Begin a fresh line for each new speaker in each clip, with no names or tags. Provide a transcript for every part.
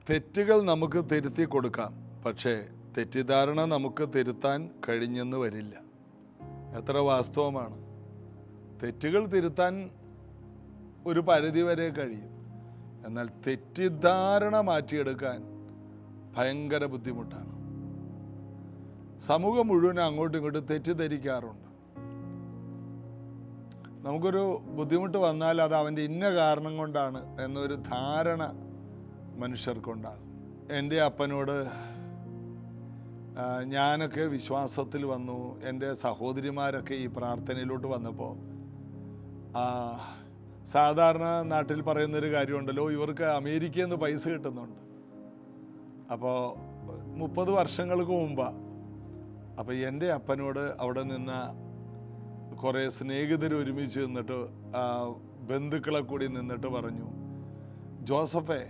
തെറ്റുകൾ നമുക്ക് തിരുത്തി കൊടുക്കാം, പക്ഷേ തെറ്റിദ്ധാരണ നമുക്ക് തിരുത്താൻ കഴിഞ്ഞെന്ന് വരില്ല. എത്ര വാസ്തവമാണ്. തെറ്റുകൾ തിരുത്താൻ ഒരു പരിധിവരെ കഴിയും, എന്നാൽ തെറ്റിദ്ധാരണ മാറ്റിയെടുക്കാൻ ഭയങ്കര ബുദ്ധിമുട്ടാണ്. സമൂഹം മുഴുവൻ അങ്ങോട്ടും ഇങ്ങോട്ടും തെറ്റിദ്ധരിക്കാറുണ്ട്. നമുക്കൊരു ബുദ്ധിമുട്ട് വന്നാൽ അത് അവൻ്റെ ഇന്ന കാരണം കൊണ്ടാണ് എന്നൊരു ധാരണ മനുഷ്യർക്കുണ്ടാകും. എൻ്റെ അപ്പനോട് ഞാനൊക്കെ വിശ്വാസത്തിൽ വന്നു, എൻ്റെ സഹോദരിമാരൊക്കെ ഈ പ്രാർത്ഥനയിലോട്ട് വന്നപ്പോൾ സാധാരണ നാട്ടിൽ പറയുന്നൊരു കാര്യമുണ്ടല്ലോ, ഇവർക്ക് അമേരിക്കയിൽ നിന്ന് പൈസ കിട്ടുന്നുണ്ട്. അപ്പോൾ 30 വർഷങ്ങൾക്ക് മുമ്പാണ്. അപ്പോൾ എൻ്റെ അപ്പനോട് അവിടെ നിന്ന കുറേ സ്നേഹിതർ ഒരുമിച്ച് നിന്നിട്ട് ബന്ധുക്കളെ കൂടി നിന്നിട്ട് പറഞ്ഞു, ജോസഫേ,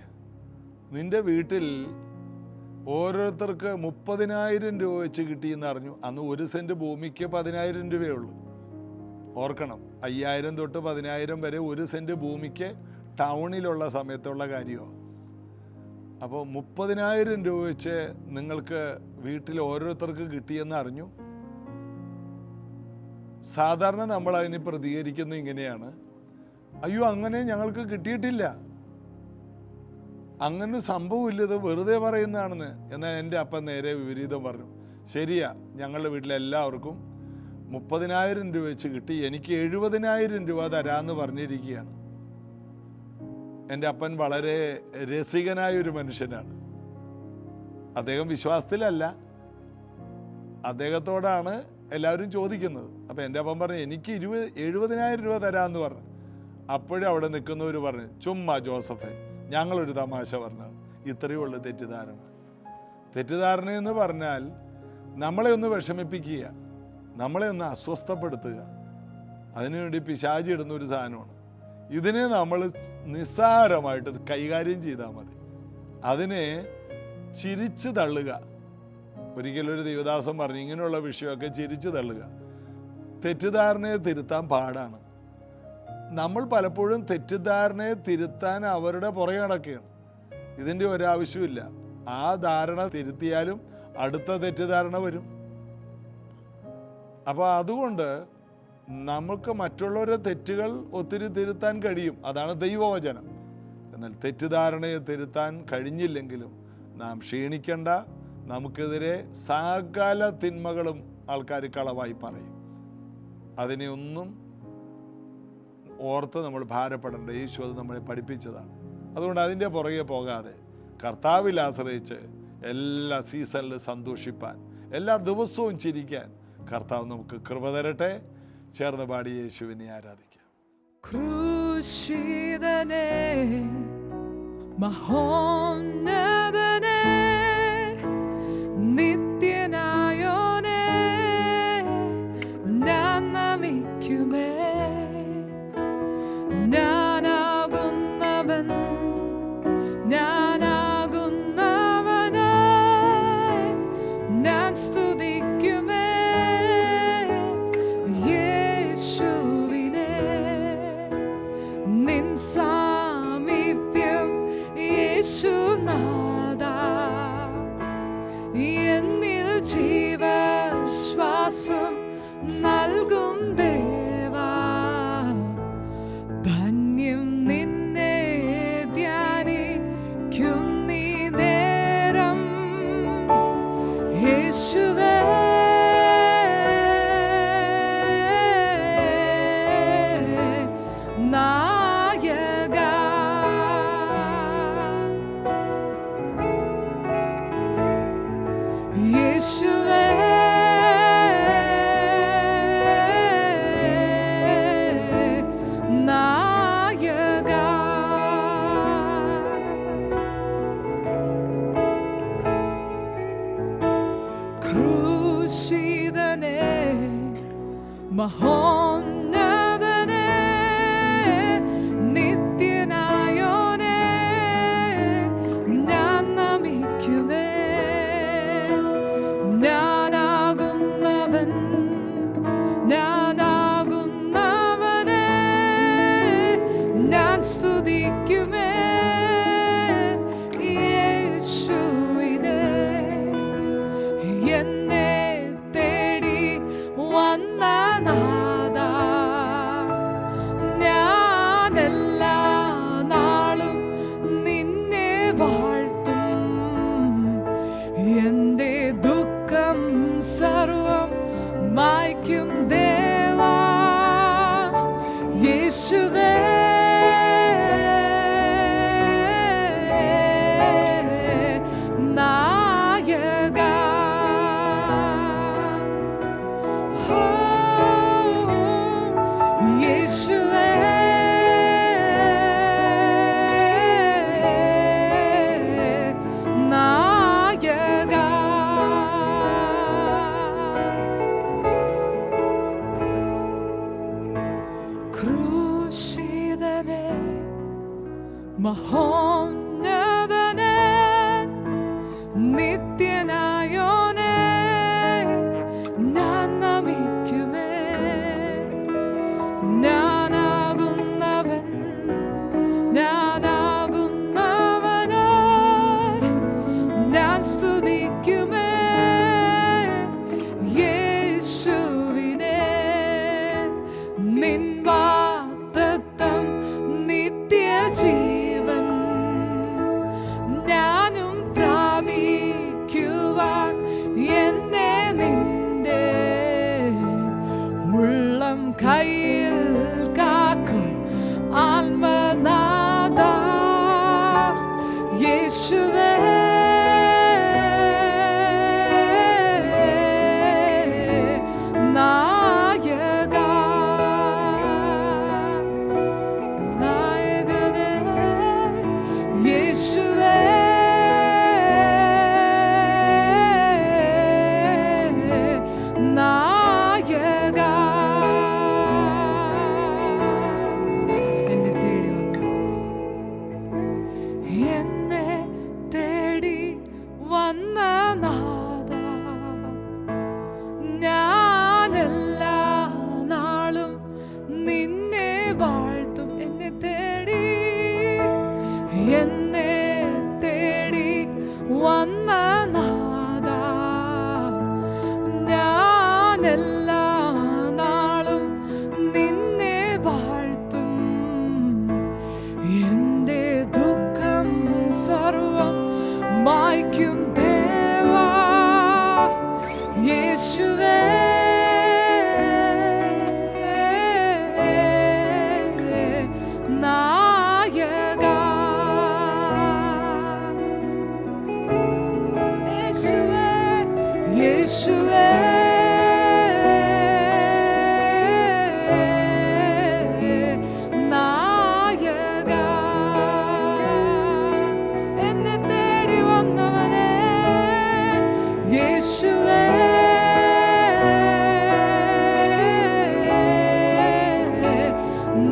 നിൻ്റെ വീട്ടിൽ ഓരോരുത്തർക്ക് 30,000 രൂപ വെച്ച് കിട്ടിയെന്ന് അറിഞ്ഞു. അന്ന് 1 സെൻറ്റ് ഭൂമിക്ക് 10,000 രൂപയേ ഉള്ളൂ. ഓർക്കണം, 5,000 തൊട്ട് 10,000 വരെ 1 സെൻറ്റ് ഭൂമിക്ക് ടൗണിലുള്ള സമയത്തുള്ള കാര്യമാണ്. അപ്പോൾ 30,000 രൂപ വെച്ച് നിങ്ങൾക്ക് വീട്ടിൽ ഓരോരുത്തർക്ക് കിട്ടിയെന്ന് അറിഞ്ഞു. സാധാരണ നമ്മൾ അതിന് പ്രതികരിക്കുന്നത് ഇങ്ങനെയാണ്, അയ്യോ അങ്ങനെ ഞങ്ങൾക്ക് കിട്ടിയിട്ടില്ല, അങ്ങനെ സംഭവമില്ല, ഇത് വെറുതെ പറയുന്നതാണെന്ന്. എന്നാൽ എൻ്റെ അപ്പൻ നേരെ വിപരീതം പറഞ്ഞു, ശരിയാ, ഞങ്ങളുടെ വീട്ടിലെല്ലാവർക്കും 30,000 രൂപ വെച്ച് കിട്ടി, എനിക്ക് 70,000 രൂപ തരാമെന്ന് പറഞ്ഞിരിക്കുകയാണ്. എൻ്റെ അപ്പൻ വളരെ രസികനായൊരു മനുഷ്യനാണ്. അദ്ദേഹം വിശ്വാസത്തിലല്ല, അദ്ദേഹത്തോടാണ് എല്ലാവരും ചോദിക്കുന്നത്. അപ്പം എൻ്റെ അപ്പൻ പറഞ്ഞു, എനിക്ക് 70,000 രൂപ തരാമെന്ന് പറഞ്ഞു. അപ്പോഴും അവിടെ നിൽക്കുന്നവർ പറഞ്ഞു, ചുമ്മാ ജോസഫേ, ഞങ്ങളൊരു തമാശ പറഞ്ഞാണ്. ഇത്രയേ ഉള്ളൂ തെറ്റിദ്ധാരണ. തെറ്റിദ്ധാരണയെന്ന് പറഞ്ഞാൽ നമ്മളെ ഒന്ന് വിഷമിപ്പിക്കുക, നമ്മളെ ഒന്ന് അസ്വസ്ഥപ്പെടുത്തുക. അതിനുവേണ്ടി പിശാചി ഇടുന്ന ഒരു സാധനമാണ്. ഇതിനെ നമ്മൾ നിസ്സാരമായിട്ട് കൈകാര്യം ചെയ്താൽ മതി. അതിനെ ചിരിച്ചു തള്ളുക. ഒരിക്കലൊരു ദൈവദാസൻ പറഞ്ഞു, ഇങ്ങനെയുള്ള വിഷയമൊക്കെ ചിരിച്ചു തള്ളുക. തെറ്റിദ്ധാരണയെ തിരുത്താൻ പാടാണ്. നമ്മൾ പലപ്പോഴും തെറ്റിദ്ധാരണയെ തിരുത്താൻ അവരുടെ പുറകെ നടക്കുകയാണ്. ഇതിൻ്റെ ഒരാവശ്യമില്ല. ആ ധാരണ തിരുത്തിയാലും അടുത്ത തെറ്റിദ്ധാരണ വരും. അപ്പോൾ അതുകൊണ്ട് നമുക്ക് മറ്റുള്ളവരുടെ തെറ്റുകൾ ഒത്തിരി തിരുത്താൻ കഴിയും, അതാണ് ദൈവവചനം. എന്നാൽ തെറ്റിദ്ധാരണയെ തിരുത്താൻ കഴിഞ്ഞില്ലെങ്കിലും നാം ക്ഷീണിക്കേണ്ട. നമുക്കെതിരെ സകല തിന്മകളും ആൾക്കാർ കളവായി പറയും. അതിനെ ഒന്നും ഓർത്ത് നമ്മൾ ഭാരപ്പെടേണ്ട. യേശു അത് നമ്മളെ പഠിപ്പിച്ചതാണ്. അതുകൊണ്ട് അതിൻ്റെ പുറകെ പോകാതെ കർത്താവിൽ ആശ്രയിച്ച് എല്ലാ സീസണിലും സന്തോഷിപ്പാൻ, എല്ലാ ദിവസവും ചിരിക്കാൻ കർത്താവ് നമുക്ക് കൃപ തരട്ടെ. ചേർന്ന് പാടി യേശുവിനെ ആരാധിക്കാം.
ക്രൂശിതനേ, മഹോന്നതനേ, നിത്യനായോനേ, ഞാൻ നമിക്കുമേ. ഞാനാകുന്നവൻ, ഞാനാകുന്നവനെ ഞാൻ സ്തുതിക്കുമേ. യേശുവിനെ നിൻ സാമീപ്യം യേശുനാഥാ, എന്നിൽ ജീവശ്വാസം നൽകും ദേവാ. ധന്യം നിന്നെ ധ്യാനിക്കുന്നീ നേരം യേശുവേ. നായക യേശുവേ, നായക. ക്രൂശിതനേ, മഹോന്നതനേ, നിത്യനായോനേ, ഞാൻ നമിക്കുമേ. ഞാനാകുന്നവൻ, ഞാനാകുന്നവനെ ഞാൻ സ്തുതിക്കുമേ. യേശുവിനെ വാഴ്ത്തും. എന്റെ ദുഃഖം സർവം മായ്ക്കും ദേവാ യേശുവേ. ക്രൂശിതനേ മഹോന്നതനേ നിത്യനായോനേ ഞാൻ നമിക്കുമേ. ഞാനാകുന്നവൻ ഞാനാകുന്നവനെ ഞാൻ സ്തുതിക്കുമേ യേശുവിനെ. നിൻ വാഗ്ദത്തം നിത്യജീവൻ ഞാനും പ്രാപിക്കുവാൻ എന്നെ നിന്റെ ഉള്ളം കയ്യിൽ കാക്കും ആത്മനാഥ യേശുവേ. എന്നെ തേടി വന്ന നാഥ ഞാനെല്ലാ നാളും നിന്നെ വാഴ്ത്തും. എന്നെ തേടി വന്ന നാഥ ഞാനെല്ലാ നാളും നിന്നെ വാഴ്ത്തും. എന്റെ ദുഃഖം സർവം മായ്ക്കും ദേവാ യേശുവേ. നായകാ യേശുവേ യേശുവേ. യേശുവേ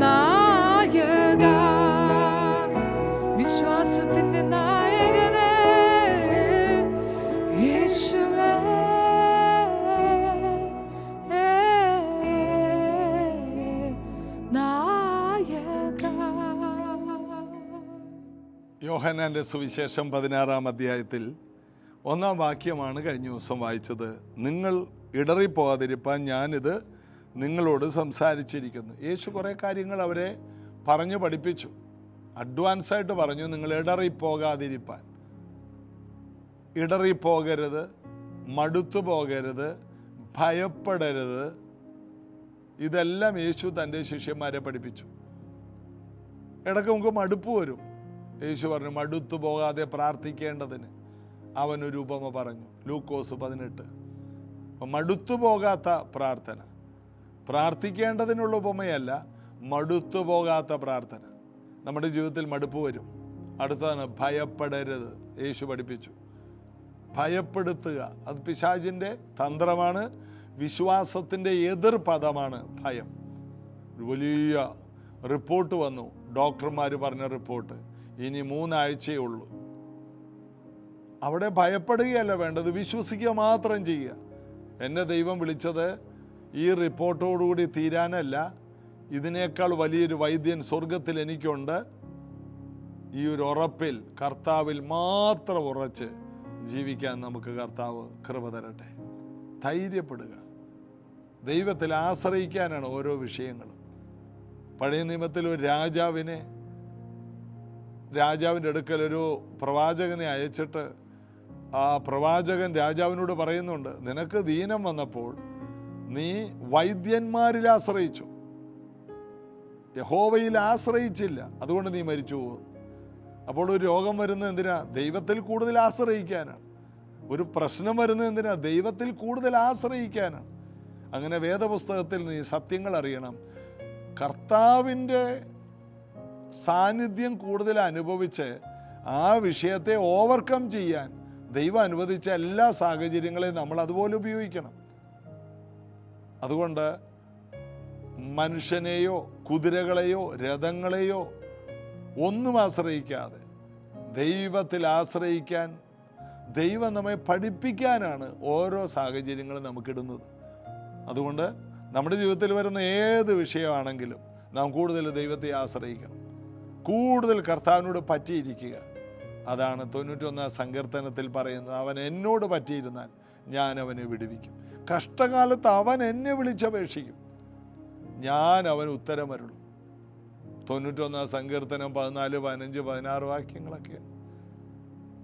നായക വിശ്വാസത്തിന്റെ നായകനേ യേശുവേ നായക.
യോഹന്നാന്റെ സുവിശേഷം 16-ാം അധ്യായത്തിൽ 1-ാം വാക്യമാണ് കഴിഞ്ഞ ദിവസം വായിച്ചത്. നിങ്ങൾ ഇടറിപ്പോകാതിരിപ്പാൻ ഞാനിത് നിങ്ങളോട് സംസാരിച്ചിരിക്കുന്നു. യേശു കുറേ കാര്യങ്ങൾ അവരെ പറഞ്ഞു പഠിപ്പിച്ചു. അഡ്വാൻസായിട്ട് പറഞ്ഞു, നിങ്ങൾ ഇടറിപ്പോകാതിരിപ്പാൻ. ഇടറിപ്പോകരുത്, മടുത്തു പോകരുത്, ഭയപ്പെടരുത്. ഇതെല്ലാം യേശു തൻ്റെ ശിഷ്യന്മാരെ പഠിപ്പിച്ചു. ഇടയ്ക്ക് നമുക്ക് മടുപ്പ് വരും. യേശു പറഞ്ഞു മടുത്തു പോകാതെ പ്രാർത്ഥിക്കേണ്ടതിന് അവനൊരു ഉപമ പറഞ്ഞു. ലൂക്കോസ് 18. അപ്പം മടുത്തു പോകാത്ത പ്രാർത്ഥന, പ്രാർത്ഥിക്കേണ്ടതിനുള്ള ഉപമയല്ല, മടുത്തു പോകാത്ത പ്രാർത്ഥന. നമ്മുടെ ജീവിതത്തിൽ മടുപ്പ് വരും. അടുത്തതാണ് ഭയപ്പെടരുത്. യേശു പഠിപ്പിച്ചു. ഭയപ്പെടുത്തുക അത് പിശാചിൻ്റെ തന്ത്രമാണ്. വിശ്വാസത്തിൻ്റെ എതിർ പദമാണ് ഭയം. ഒരു വലിയ റിപ്പോർട്ട് വന്നു, ഡോക്ടർമാർ പറഞ്ഞ റിപ്പോർട്ട്, ഇനി 3 ആഴ്ചയേ ഉള്ളൂ. അവിടെ ഭയപ്പെടുകയല്ല വേണ്ടത്, വിശ്വസിക്കുക മാത്രം ചെയ്യുക. എന്നെ ദൈവം വിളിച്ചത് ഈ റിപ്പോർട്ടോടുകൂടി തീരാനല്ല, ഇതിനേക്കാൾ വലിയൊരു വൈദ്യൻ സ്വർഗത്തിൽ എനിക്കുണ്ട്. ഈ ഒരു ഉറപ്പിൽ, കർത്താവിൽ മാത്രം ഉറച്ച് ജീവിക്കാൻ നമുക്ക് കർത്താവ് കൃപ തരട്ടെ. ധൈര്യപ്പെടുക. ദൈവത്തിൽ ആശ്രയിക്കാനാണ് ഓരോ വിഷയങ്ങളും. പഴയ നിയമത്തിൽ ഒരു രാജാവിൻ്റെ അടുക്കൽ ഒരു പ്രവാചകനെ അയച്ചിട്ട് ആ പ്രവാചകൻ രാജാവിനോട് പറയുന്നുണ്ട്, നിനക്ക് ദീനം വന്നപ്പോൾ നീ വൈദ്യന്മാരിൽ ആശ്രയിച്ചു, യഹോവയിൽ ആശ്രയിച്ചില്ല, അതുകൊണ്ട് നീ മരിച്ചു പോകുന്നു. അപ്പോൾ ഒരു രോഗം വരുന്നത് എന്തിനാ? ദൈവത്തിൽ കൂടുതൽ ആശ്രയിക്കാനാണ്. ഒരു പ്രശ്നം വരുന്നത് എന്തിനാ? ദൈവത്തിൽ കൂടുതൽ ആശ്രയിക്കാനാണ്. അങ്ങനെ വേദപുസ്തകത്തിൽ നീ സത്യങ്ങൾ അറിയണം. കർത്താവിൻ്റെ സാന്നിധ്യം കൂടുതൽ അനുഭവിച്ച് ആ വിഷയത്തെ ഓവർകം ചെയ്യാൻ ദൈവം അനുവദിച്ച എല്ലാ സാഹചര്യങ്ങളെയും നമ്മൾ അതുപോലെ ഉപയോഗിക്കണം. അതുകൊണ്ട് മനുഷ്യനെയോ കുതിരകളെയോ രഥങ്ങളെയോ ഒന്നും ആശ്രയിക്കാതെ ദൈവത്തിൽ ആശ്രയിക്കാൻ ദൈവം നമ്മെ പഠിപ്പിക്കാനാണ് ഓരോ സാഹചര്യങ്ങളും നമുക്കിടുന്നത്. അതുകൊണ്ട് നമ്മുടെ ജീവിതത്തിൽ വരുന്ന ഏത് വിഷയമാണെങ്കിലും നാം കൂടുതൽ ദൈവത്തെ ആശ്രയിക്കണം, കൂടുതൽ കർത്താവിനോട് പറ്റിയിരിക്കുക. അതാണ് 91 സങ്കീർത്തനത്തിൽ പറയുന്നത്, അവൻ എന്നോട് പറ്റിയിരുന്നാൽ ഞാൻ അവനെ വിടുവിക്കും. കഷ്ടകാലത്ത് അവൻ എന്നെ വിളിച്ചപേക്ഷിക്കും, ഞാൻ അവന് ഉത്തരമരുളും. 91 സങ്കീർത്തനം 14, 15, 16 വാക്യങ്ങളൊക്കെയാണ്.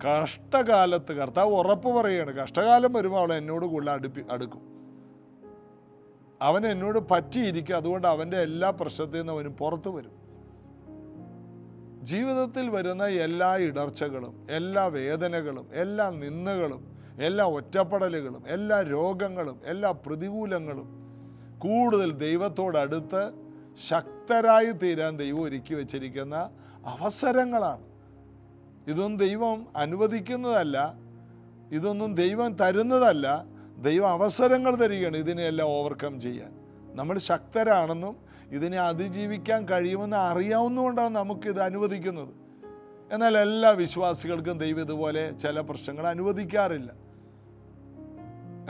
കഷ്ടകാലത്ത് കർത്താവ് ഉറപ്പ് പറയുകയാണ്, കഷ്ടകാലം വരുമ്പോൾ അവൾ എന്നോട് കൂടുതൽ അടുക്കും, അവൻ എന്നോട് പറ്റിയിരിക്കും. അതുകൊണ്ട് അവൻ്റെ എല്ലാ പ്രശ്നത്തിൽ നിന്നും അവന് പുറത്തു വരും. ജീവിതത്തിൽ വരുന്ന എല്ലാ ഇടർച്ചകളും, എല്ലാ വേദനകളും, എല്ലാ നിന്ദകളും, എല്ലാ ഒറ്റപ്പെടലുകളും, എല്ലാ രോഗങ്ങളും, എല്ലാ പ്രതികൂലങ്ങളും കൂടുതൽ ദൈവത്തോടടുത്ത് ശക്തരായി തീരാൻ ദൈവം ഒരുക്കി വച്ചിരിക്കുന്ന അവസരങ്ങളാണ്. ഇതൊന്നും ദൈവം അനുവദിക്കുന്നതല്ല, ഇതൊന്നും ദൈവം തരുന്നതല്ല, ദൈവം അവസരങ്ങൾ തരികയാണ് ഇതിനെയെല്ലാം ഓവർകം ചെയ്യാൻ. നമ്മൾ ശക്തരാണെന്നും ഇതിനെ അതിജീവിക്കാൻ കഴിയുമെന്ന് അറിയാവുന്നതുകൊണ്ടാണ് നമുക്കിത് അനുവദിക്കുന്നത്. എന്നാൽ എല്ലാ വിശ്വാസികൾക്കും ദൈവം ഇതുപോലെ ചില പ്രശ്നങ്ങൾ അനുവദിക്കാറില്ല.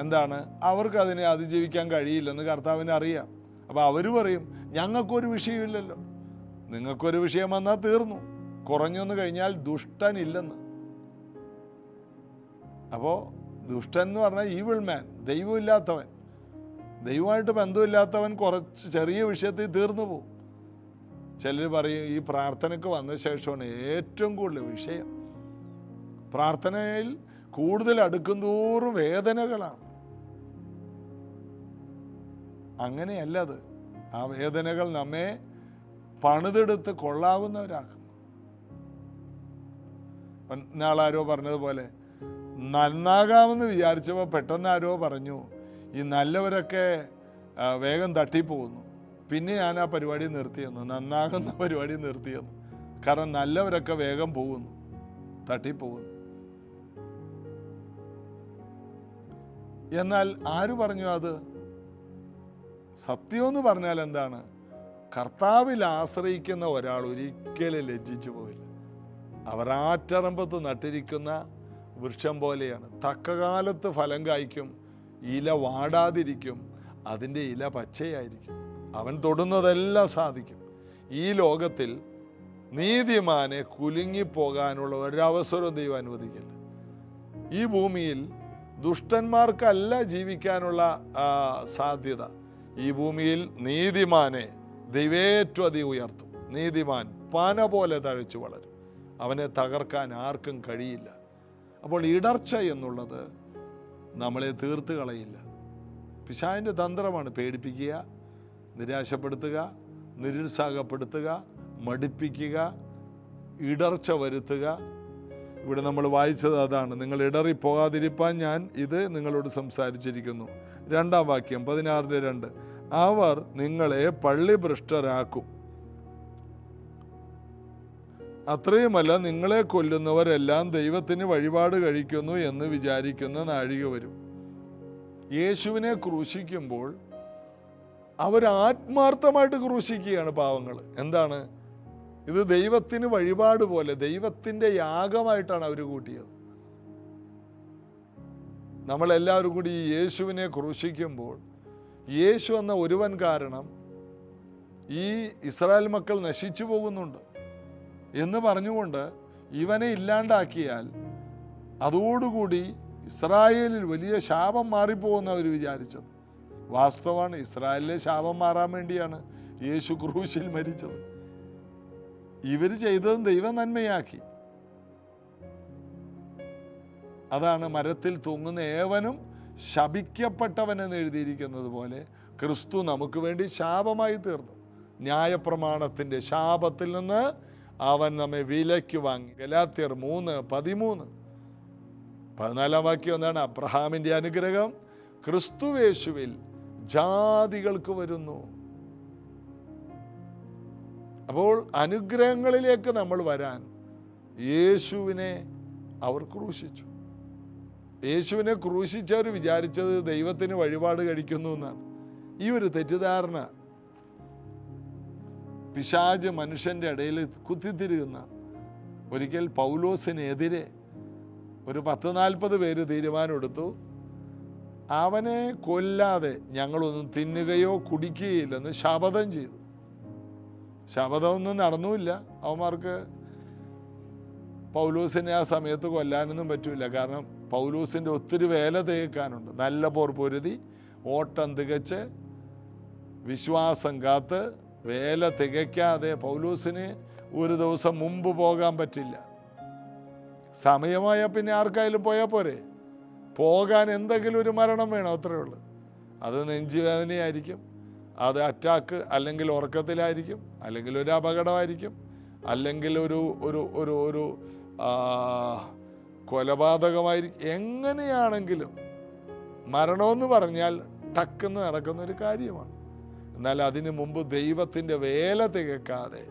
എന്താണ്? അവർക്ക് അതിനെ അതിജീവിക്കാൻ കഴിയില്ലെന്ന് കർത്താവിന് അറിയാം. അപ്പോൾ അവർ പറയും, ഞങ്ങൾക്കൊരു വിഷയമില്ലല്ലോ. നിങ്ങൾക്കൊരു വിഷയം വന്നാൽ തീർന്നു, കുറഞ്ഞൊന്ന് കഴിഞ്ഞാൽ ദുഷ്ടനില്ലെന്ന്. അപ്പോൾ ദുഷ്ടൻ എന്ന് പറഞ്ഞാൽ ഈവിൾ മാൻ, ദൈവമില്ലാത്തവൻ, ദൈവമായിട്ട് ബന്ധമില്ലാത്തവൻ കുറച്ച് ചെറിയ വിഷയത്തിൽ തീർന്നു പോകും. ചിലർ പറയും ഈ പ്രാർത്ഥനയ്ക്ക് വന്ന ശേഷമാണ് ഏറ്റവും കൂടുതൽ വിഷയം. പ്രാർത്ഥനയിൽ കൂടുതൽ അടുക്കും തോറും വേദനകളാണ്. അങ്ങനെയല്ലത്. ആ വേദനകൾ നമ്മെ പണിതെടുത്ത് കൊള്ളാവുന്നവരാക്കുന്നു. നാളാരോ പറഞ്ഞതുപോലെ നന്നാകാമെന്ന് വിചാരിച്ചപ്പോൾ പെട്ടെന്ന് ആരോ പറഞ്ഞു, ഈ നല്ലവരൊക്കെ വേഗം തട്ടിപ്പോകുന്നു. പിന്നെ ഞാൻ ആ പരിപാടി നിർത്തിയെന്നു, നന്നാകുന്ന പരിപാടി നിർത്തിയെന്നു. കാരണം നല്ലവരൊക്കെ വേഗം പോകുന്നു, തട്ടിപ്പോകുന്നു. എന്നാൽ ആര് പറഞ്ഞു അത്? സത്യമെന്ന് പറഞ്ഞാൽ എന്താണ്? കർത്താവിൽ ആശ്രയിക്കുന്ന ഒരാൾ ഒരിക്കലും ലജ്ജിച്ചു പോയില്ല. അവർ ആറ്ററമ്പത്ത് നട്ടിരിക്കുന്ന വൃക്ഷം പോലെയാണ്. തക്കകാലത്ത് ഫലം കായ്ക്കും, ഇല വാടാതിരിക്കും, അതിൻ്റെ ഇല പച്ചയായിരിക്കും, അവൻ തൊടുന്നതെല്ലാം സാധിക്കും. ഈ ലോകത്തിൽ നീതിമാനെ കുലുങ്ങിപ്പോകാനുള്ള ഒരവസരവും ദൈവം അനുവദിക്കില്ല. ഈ ഭൂമിയിൽ ദുഷ്ടന്മാർക്കല്ല ജീവിക്കാനുള്ള സാധ്യത. ഈ ഭൂമിയിൽ നീതിമാനെ ദൈവേറ്റവും അധികം ഉയർത്തും. നീതിമാൻ പന പോലെ തഴച്ചു വളരും, അവനെ തകർക്കാൻ ആർക്കും കഴിയില്ല. അപ്പോൾ ഇടർച്ച എന്നുള്ളത് നമ്മളെ തീർത്ത് കളയില്ല. പിശാചിൻ്റെ തന്ത്രമാണ് പേടിപ്പിക്കുക, നിരാശപ്പെടുത്തുക, നിരുത്സാഹപ്പെടുത്തുക, മടിപ്പിക്കുക, ഇടർച്ച വരുത്തുക. ഇവിടെ നമ്മൾ വായിച്ചത് അതാണ്, നിങ്ങൾ ഇടറിപ്പോകാതിരിപ്പാൻ ഞാൻ ഇത് നിങ്ങളോട് സംസാരിച്ചിരിക്കുന്നു. 2-ാം വാക്യം 16:2, അവർ നിങ്ങളെ പള്ളിഭ്രഷ്ടരാക്കും. അത്രയുമല്ല, നിങ്ങളെ കൊല്ലുന്നവരെല്ലാം ദൈവത്തിന് വഴിപാട് കഴിക്കുന്നു എന്ന് വിചാരിക്കുന്ന നാഴിക വരും. യേശുവിനെ ക്രൂശിക്കുമ്പോൾ അവർ ആത്മാർത്ഥമായിട്ട് ക്രൂശിക്കുകയാണ് പാവങ്ങൾ. എന്താണ് ഇത്? ദൈവത്തിന് വഴിപാട് പോലെ, ദൈവത്തിൻ്റെ യാഗമായിട്ടാണ് അവർ കൂട്ടിയത്. നമ്മളെല്ലാവരും കൂടി ഈ യേശുവിനെ ക്രൂശിക്കുമ്പോൾ യേശു എന്ന ഒരുവൻ കാരണം ഈ ഇസ്രായേൽ മക്കൾ നശിച്ചു പോകുന്നുണ്ട് എന്ന് പറഞ്ഞുകൊണ്ട് ഇവനെ ഇല്ലാണ്ടാക്കിയാൽ അതോടുകൂടി ഇസ്രായേലിൽ വലിയ ശാപം മാറിപ്പോകുന്ന അവർ വിചാരിച്ചത്. വാസ്തവമാണ്, ഇസ്രായേലിലെ ശാപം മാറാൻ വേണ്ടിയാണ് യേശു ക്രൂശിൽ മരിച്ചത്. ഇവർ ചെയ്തതും ദൈവം നന്മയാക്കി. അതാണ് മരത്തിൽ തൂങ്ങുന്ന ഏവനും ശപിക്കപ്പെട്ടവനെന്ന് എഴുതിയിരിക്കുന്നത് പോലെ ക്രിസ്തു നമുക്ക് വേണ്ടി ശാപമായി തീർന്നു. ന്യായപ്രമാണത്തിൻ്റെ ശാപത്തിൽ നിന്ന് അവൻ നമ്മെ വിലയ്ക്ക് വാങ്ങി. ഗലാത്യർ 3:13. 14 വാക്യം എന്താണ്? അബ്രഹാമിൻ്റെ അനുഗ്രഹം ക്രിസ്തുവേശുവിൽ ജാതികൾക്ക് വരുന്നു. അപ്പോൾ അനുഗ്രഹങ്ങളിലേക്ക് നമ്മൾ വരാൻ യേശുവിനെ അവർ ക്രൂശിച്ചു. യേശുവിനെ ക്രൂശിച്ചവർ വിചാരിച്ചത് ദൈവത്തിന് വഴിപാട് കഴിക്കുന്നു എന്നാണ്. ഈ ഒരു തെറ്റിദ്ധാരണ പിശാച് മനുഷ്യൻ്റെ ഇടയിൽ കുത്തിത്തിരികുന്ന. ഒരിക്കൽ പൗലോസിനെതിരെ ഒരു 10-40 പേര് തീരുമാനമെടുത്തു, അവനെ കൊല്ലാതെ ഞങ്ങളൊന്നും തിന്നുകയോ കുടിക്കുകയില്ലെന്ന് ശപഥം ചെയ്തു. ശപഥമൊന്നും നടന്നുമില്ല. അവന്മാർക്ക് പൗലോസിനെ ആ സമയത്ത് കൊല്ലാനൊന്നും പറ്റില്ല. കാരണം പൗലോസിൻ്റെ ഒത്തിരി വേല തികക്കാനുണ്ട്. നല്ല പോർ പൊരുതി ഓട്ടം തികച്ച് വിശ്വാസം കാത്ത് വേല തികയ്ക്കാതെ പൗലോസിന് ഒരു ദിവസം മുമ്പ് പോകാൻ പറ്റില്ല. സമയമായ പിന്നെ ആർക്കായാലും പോയാൽ പോരെ. പോകാൻ എന്തെങ്കിലും ഒരു മരണം വേണം, അത്രയേ ഉള്ളൂ. അത് നെഞ്ചുവേദനയായിരിക്കും, അത് അറ്റാക്ക്, അല്ലെങ്കിൽ ഉറക്കത്തിലായിരിക്കും, അല്ലെങ്കിൽ ഒരു അപകടമായിരിക്കും, അല്ലെങ്കിൽ ഒരു ഒരു ഒരു ഒരു കൊലപാതകമായിരിക്കും. എങ്ങനെയാണെങ്കിലും മരണമെന്ന് പറഞ്ഞാൽ ടക്കെന്ന് നടക്കുന്ന ഒരു കാര്യമാണ്. എന്നാൽ അതിനു മുമ്പ് ദൈവത്തിൻ്റെ വേല തികക്കാതെ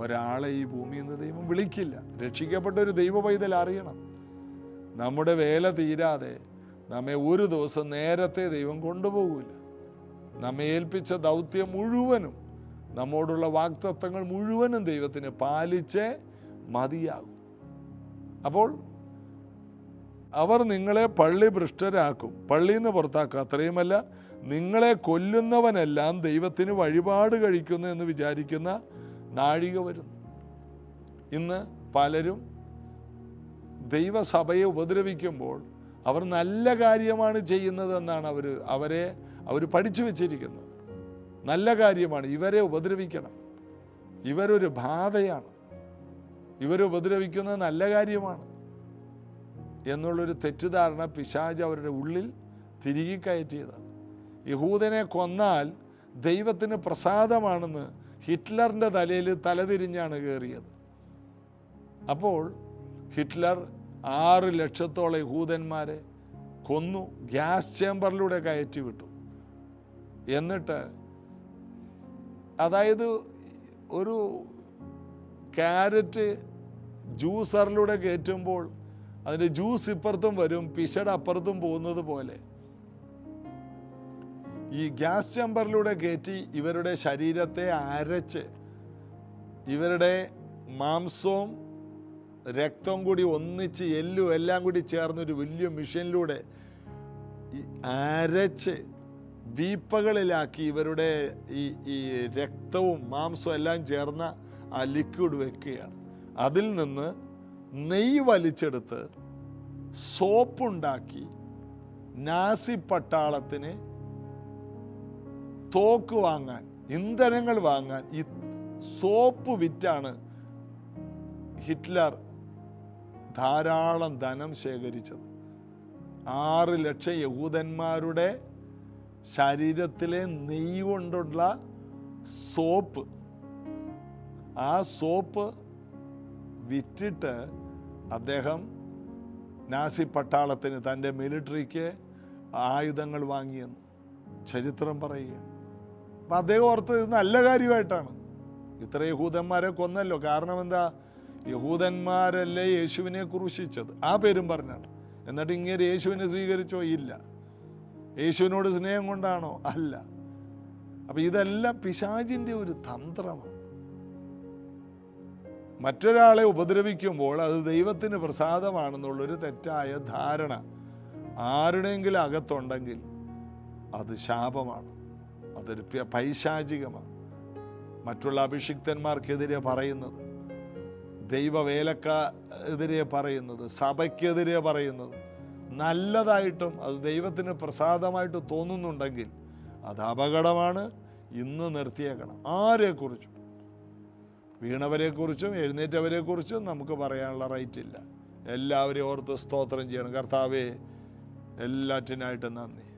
ഒരാളെ ഈ ഭൂമിയിൽ നിന്ന് ദൈവം വിളിക്കില്ല. രക്ഷിക്കപ്പെട്ട ഒരു ദൈവ പൈതൽ അറിയണം, നമ്മുടെ വേല തീരാതെ നമ്മെ ഒരു ദിവസം നേരത്തെ ദൈവം കൊണ്ടുപോകില്ല. നമ്മെ ഏൽപ്പിച്ച ദൗത്യം മുഴുവനും, നമ്മോടുള്ള വാഗ്ദത്തങ്ങൾ മുഴുവനും ദൈവത്തിന് പാലിച്ചേ മതിയാകും. അപ്പോൾ അവർ നിങ്ങളെ പള്ളി ഭ്രഷ്ടരാക്കും, പള്ളിയിൽ നിന്ന് പുറത്താക്കുക. അത്രയുമല്ല, നിങ്ങളെ കൊല്ലുന്നവനെല്ലാം ദൈവത്തിന് വഴിപാട് കഴിക്കുന്നു എന്ന് വിചാരിക്കുന്ന നാഴിക വരുന്നു. ഇന്ന് പലരും ദൈവസഭയെ ഉപദ്രവിക്കുമ്പോൾ അവർ നല്ല കാര്യമാണ് ചെയ്യുന്നതെന്നാണ് അവർ പഠിച്ചു വച്ചിരിക്കുന്നത്. നല്ല കാര്യമാണ്, ഇവരെ ഉപദ്രവിക്കണം, ഇവരൊരു ബാധയാണ്, ഇവരെ ഉപദ്രവിക്കുന്നത് നല്ല കാര്യമാണ് എന്നുള്ളൊരു തെറ്റിദ്ധാരണ പിശാച് അവരുടെ ഉള്ളിൽ തിരികെ കയറ്റിയതാണ്. യഹൂദനെ കൊന്നാൽ ദൈവത്തിന് പ്രസാദമാണെന്ന് ഹിറ്റ്ലറിൻ്റെ തലയിൽ തലതിരിഞ്ഞാണ് കയറിയത്. അപ്പോൾ ഹിറ്റ്ലർ 6 ലക്ഷത്തോളം യഹൂദന്മാരെ കൊന്നു, ഗ്യാസ് ചേമ്പറിലൂടെ കയറ്റി വിട്ടു. എന്നിട്ട് അതായത് ഒരു ക്യാരറ്റ് ജ്യൂസറിലൂടെ കയറ്റുമ്പോൾ അതിൻ്റെ ജ്യൂസ് ഇപ്പുറത്തും വരും, പിശട് അപ്പുറത്തും പോകുന്നത് പോലെ ഈ ഗ്യാസ് ചേമ്പറിലൂടെ കയറ്റി ഇവരുടെ ശരീരത്തെ അരച്ച് ഇവരുടെ മാംസവും രക്തവും കൂടി ഒന്നിച്ച് എല്ലും എല്ലാം കൂടി ചേർന്നൊരു വലിയ മെഷീനിലൂടെ അരച്ച് വീപ്പകളിലാക്കി ഇവരുടെ ഈ രക്തവും മാംസവും എല്ലാം ചേർന്ന ആ ലിക്വിഡ് വെക്കുകയാണ്. അതിൽ നിന്ന് നെയ്യ് വലിച്ചെടുത്ത് സോപ്പുണ്ടാക്കി നാസി പട്ടാളത്തിന് തോക്ക് വാങ്ങാൻ, ഇന്ധനങ്ങൾ വാങ്ങാൻ ഈ സോപ്പ് വിറ്റാണ് ഹിറ്റ്ലർ ധാരാളം ധനം ശേഖരിച്ചത്. 6 ലക്ഷം യഹൂദന്മാരുടെ ശരീരത്തിലെ നെയ്യ് കൊണ്ടുള്ള സോപ്പ്, ആ സോപ്പ് വിറ്റിട്ട് അദ്ദേഹം നാസി പട്ടാളത്തിന്, തൻ്റെ മിലിറ്ററിക്ക് ആയുധങ്ങൾ വാങ്ങിയെന്ന് ചരിത്രം പറയുക. അപ്പം അദ്ദേഹം ഓർത്ത് ഇത് നല്ല കാര്യമായിട്ടാണ്. ഇത്ര യഹൂദന്മാരെ കൊന്നല്ലോ. കാരണം എന്താ? യഹൂദന്മാരല്ലേ യേശുവിനെ ക്രൂശിച്ചത്, ആ പേരും പറഞ്ഞാണ്. എന്നിട്ട് ഇങ്ങനെ യേശുവിനെ സ്വീകരിച്ചോ? ഇല്ല. യേശുവിനോട് സ്നേഹം കൊണ്ടാണോ? അല്ല. അപ്പം ഇതെല്ലാം പിശാചിൻ്റെ ഒരു തന്ത്രമാണ്. മറ്റൊരാളെ ഉപദ്രവിക്കുമ്പോൾ അത് ദൈവത്തിന് പ്രസാദമാണെന്നുള്ളൊരു തെറ്റായ ധാരണ ആരുടെയെങ്കിലും അകത്തുണ്ടെങ്കിൽ അത് ശാപമാണ്, അതൊരു പൈശാചികമാണ്. മറ്റുള്ള അഭിഷിക്തന്മാർക്കെതിരെ പറയുന്നത്, ദൈവവേലക്കെതിരെ പറയുന്നത്, സഭയ്ക്കെതിരെ പറയുന്നത് നല്ലതായിട്ടും അത് ദൈവത്തിന് പ്രസാദമായിട്ട് തോന്നുന്നുണ്ടെങ്കിൽ അത് അപകടമാണ്. ഇന്ന് നിർത്തിയേക്കണം. ആരെക്കുറിച്ചും വീണവരെക്കുറിച്ചും എഴുന്നേറ്റവരെക്കുറിച്ചും നമുക്ക് പറയാനുള്ള റൈറ്റ് ഇല്ല. എല്ലാവരെയും ഓർത്ത് സ്തോത്രം ചെയ്യണം. കർത്താവേ, എല്ലാറ്റിനായിട്ട് നന്ദി.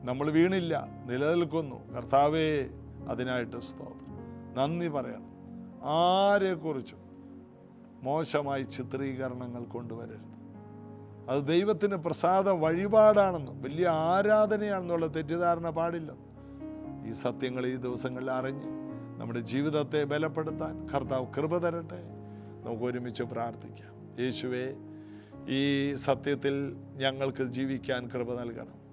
നമ്മൾ വീണില്ല, നിലനിൽക്കുന്നു. കർത്താവേ, അതിനായിട്ട് സ്തോത്രം. നന്ദി പറയണം. ആരെക്കുറിച്ചും മോശമായി ചിത്രീകരണങ്ങൾ കൊണ്ടുവരരുത്. അത് ദൈവത്തിന് പ്രസാദ വഴിപാടാണെന്നും വലിയ ആരാധനയാണെന്നുള്ള തെറ്റിദ്ധാരണ പാടില്ല. ഈ സത്യങ്ങൾ ഈ ദിവസങ്ങളിൽ അറിഞ്ഞ് നമ്മുടെ ജീവിതത്തെ ബലപ്പെടുത്താൻ കർത്താവ് കൃപ തരട്ടെ. നമുക്ക് ഒരുമിച്ച് പ്രാർത്ഥിക്കാം. യേശുവേ, ഈ സത്യത്തിൽ ഞങ്ങൾക്ക് ജീവിക്കാൻ കൃപ നൽകണം.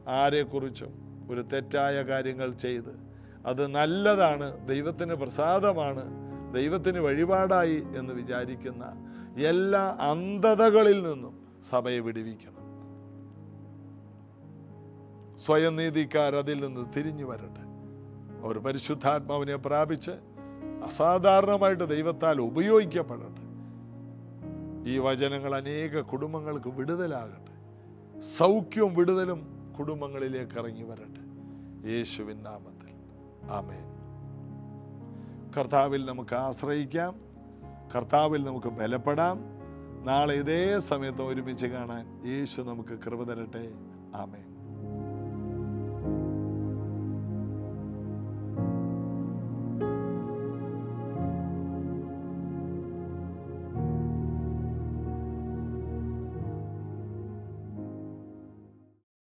ആരെക്കുറിച്ചും ഒരു തെറ്റായ കാര്യങ്ങൾ ചെയ്ത് അത് നല്ലതാണ്, ദൈവത്തിന് പ്രസാദമാണ്, ദൈവത്തിന് വഴിപാടായി എന്ന് വിചാരിക്കുന്ന എല്ലാ അന്ധതകളിൽ നിന്നും സഭയെ വിടുവിക്കണം. സ്വയം നീതിക്കാർ അതിൽ നിന്ന് തിരിഞ്ഞു വരട്ടെ. അവർ പരിശുദ്ധാത്മാവിനെ പ്രാപിച്ച് അസാധാരണമായിട്ട് ദൈവത്താൽ ഉപയോഗിക്കപ്പെടട്ടെ. ഈ വചനങ്ങൾ അനേക കുടുംബങ്ങൾക്ക് വിടുതലാകട്ടെ. സൗഖ്യവും വിടുതലും കുടുംബങ്ങളിലേക്ക് ഇറങ്ങി വരട്ടെ. യേശുവിൻ നാമത്തിൽ ആമേൻ. കർത്താവിൽ നമുക്ക് ആശ്രയിക്കാം. കർത്താവിൽ നമുക്ക് ബലപ്പെടാം. നാളെ ഇതേ സമയത്ത് ഒരുമിച്ച് കാണാൻ യേശു നമുക്ക് കൃപ തരട്ടെ. ആമേൻ.